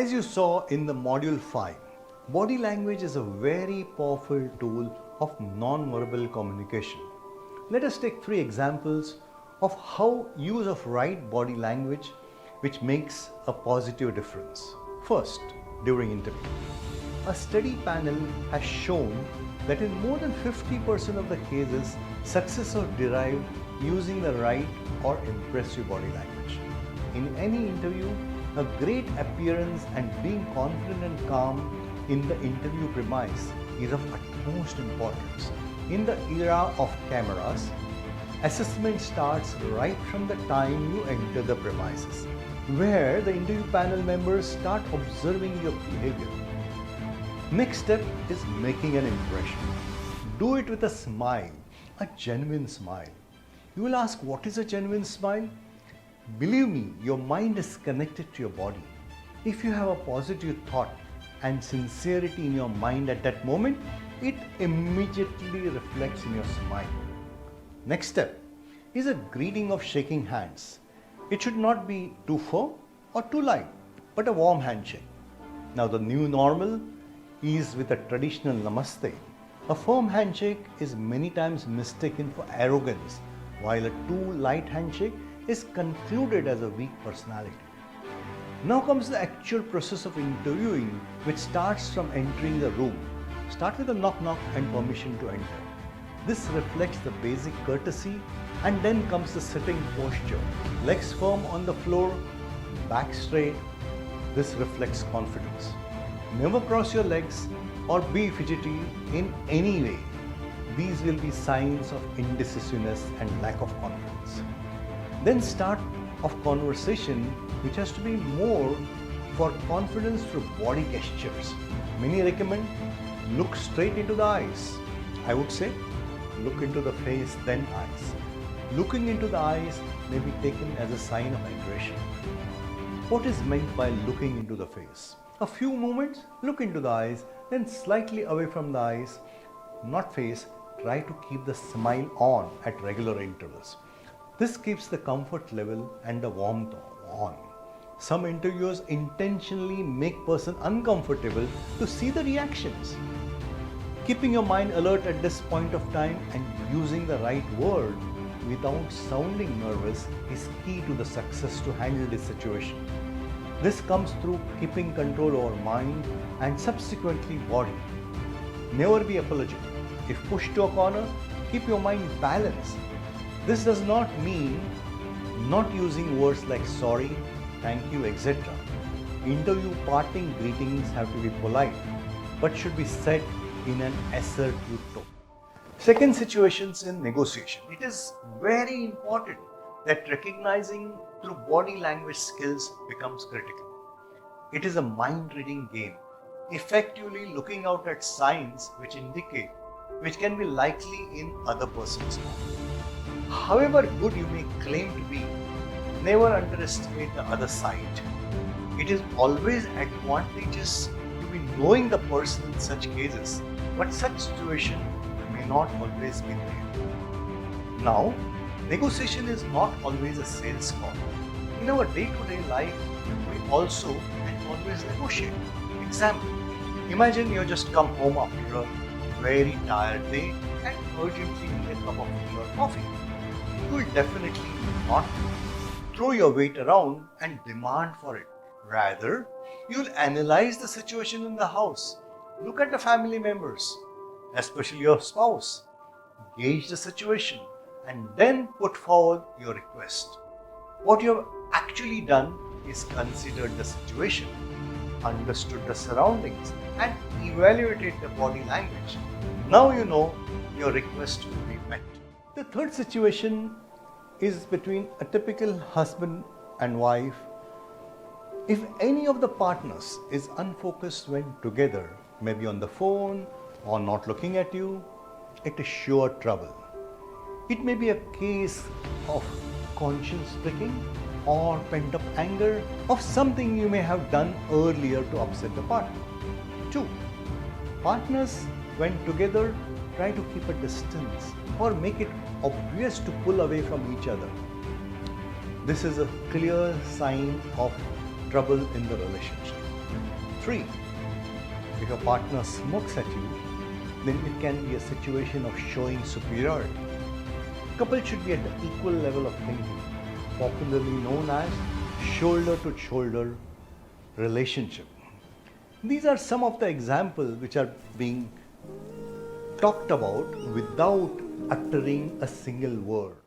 As you saw in the module 5, body language is a very powerful tool of non-verbal communication. Let us take 3 examples of how use of right body language which makes a positive difference. First, during interview. A study panel has shown that in more than 50% of the cases, success is derived using the right or impressive body language. In any interview, a great appearance and being confident and calm in the interview premise is of utmost importance. In the era of cameras, assessment starts right from the time you enter the premises, where the interview panel members start observing your behavior. Next step is making an impression. Do it with a smile, a genuine smile. You will ask, what is a genuine smile? Believe me, your mind is connected to your body. If you have a positive thought and sincerity in your mind at that moment, it immediately reflects in your smile. Next step is a greeting of shaking hands. It should not be too firm or too light, but a warm handshake. Now the new normal is with a traditional namaste. A firm handshake is many times mistaken for arrogance, while a too light handshake is concluded as a weak personality. Now comes the actual process of interviewing, which starts from entering the room. Start with a knock knock and permission to enter. This reflects the basic courtesy, and then comes the sitting posture. Legs firm on the floor, back straight. This reflects confidence. Never cross your legs or be fidgety in any way. These will be signs of indecisiveness and lack of confidence. Then start of conversation, which has to be more for confidence through body gestures. Many recommend look straight into the eyes. I would say look into the face, then eyes. Looking into the eyes may be taken as a sign of aggression. What is meant by looking into the face? A few moments, look into the eyes, then slightly away from the eyes, not face. Try to keep the smile on at regular intervals. This keeps the comfort level and the warmth on. Some interviewers intentionally make person uncomfortable to see the reactions. Keeping your mind alert at this point of time and using the right word without sounding nervous is key to the success to handle this situation. This comes through keeping control over mind and subsequently body. Never be apologetic. If pushed to a corner, keep your mind balanced. This does not mean not using words like sorry, thank you, etc. Interview parting greetings have to be polite, but should be said in an assertive tone. Second, situations in negotiation. It is very important that recognizing through body language skills becomes critical. It is a mind-reading game, effectively looking out at signs which can be likely in other person's mind. However good you may claim to be, never underestimate the other side. It is always advantageous to be knowing the person in such cases, but such situation may not always be there. Now, negotiation is not always a sales call. In our day-to-day life, we also and always negotiate. Example, imagine you just come home after a very tired day and urgently need a cup of tea or coffee. You will definitely not throw your weight around and demand for it. Rather, you will analyze the situation in the house. Look at the family members, especially your spouse. Gauge the situation and then put forward your request. What you have actually done is considered the situation, understood the surroundings, and evaluated the body language. Now you know your request will be met. The third situation is between a typical husband and wife. If any of the partners is unfocused when together, maybe on the phone or not looking at you, it is sure trouble. It may be a case of conscience pricking or pent-up anger of something you may have done earlier to upset the partner. 2. Partners, when together, try to keep a distance or make it obvious to pull away from each other. This is a clear sign of trouble in the relationship. free. If your partner smokes at you, then it can be a situation of showing superiority. Couples should be at the equal level of thinking, popularly known as shoulder to shoulder relationship. These are some of the examples which are being talked about without uttering a single word.